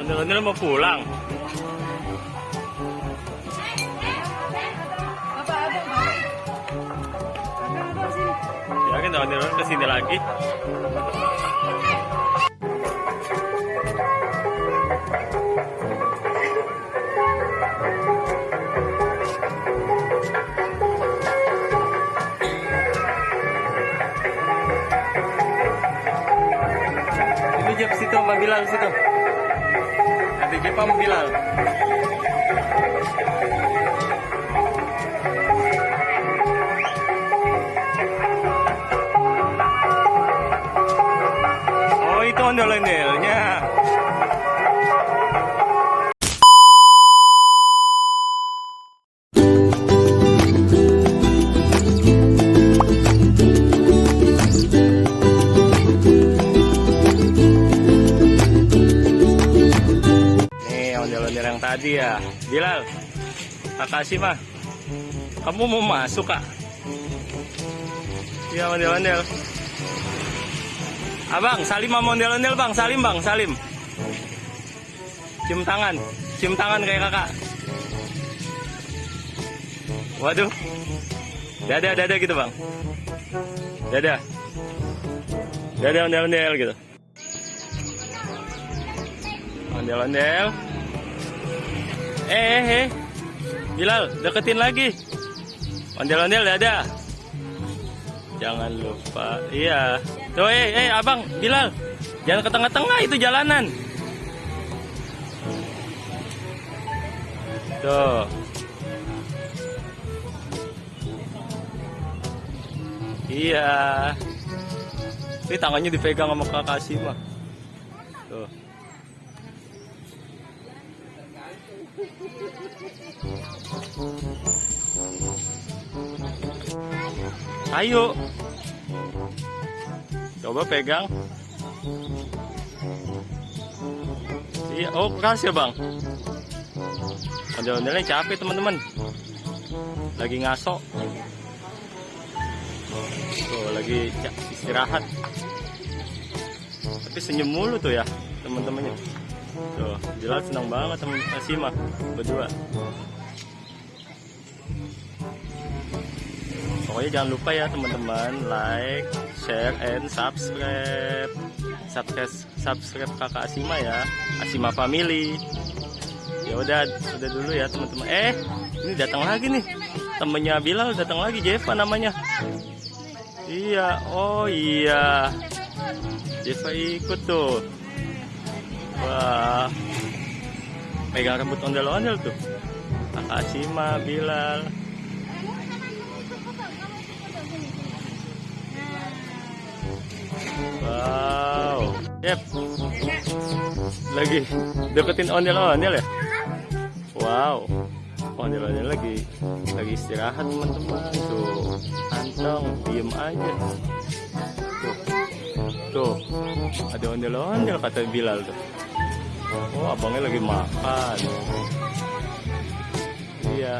Ondel-ondel mau pulang. Ya kan ondel-ondel kesini lagi. Ini Jep situ sama Bilal situ. Ada Jep sama Bilal. Oh itu ondel-ondelnya. Ondel-ondel yang tadi ya. Bilal, Kakak Asima, kamu mau masuk Kak? Iya ondel-ondel. Abang, salim sama ondel-ondel bang, salim bang, salim. Cium tangan kayak kakak. Waduh, dadah gitu bang. Dadah ondel-ondel gitu. Ondel-ondel. Bilal, deketin lagi. Ondel-ondel dadah. Jangan lupa. Iya. Tuh, abang, Bilal. Jangan ke tengah-tengah itu jalanan. Tuh. Iya. Ini tangannya dipegang sama Kakak Asima. Tuh. Ayo, coba pegang. Iya, oh kasih bang. Ondel-ondelnya capek teman-teman, lagi ngaso. Tuh lagi istirahat. Tapi senyum mulu tuh ya teman-temannya. Tuh, jelas senang banget teman Asima berdua. Pokoknya jangan lupa ya teman-teman, like, share, and subscribe. Subscribe Kakak Asima ya, Asima Family. Ya udah dulu ya teman-teman. Ini datang lagi nih, temennya Bilal datang lagi, Jeva namanya. Iya, oh iya, Jeva ikut tuh. Wah, pegang rambut ondel-ondel tuh, Kakak Asima, Bilal. Wow, Yep. Lagi deketin ondel-ondel ya. Wow, ondel-ondel lagi istirahat teman-teman. Tuh, anteng, diem aja. Tuh, ada ondel-ondel kata Bilal tuh. Oh, abangnya lagi makan. Iya.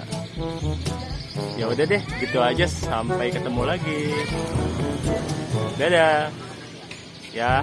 Ya udah deh, gitu aja. Sampai ketemu lagi. Dadah. Ya.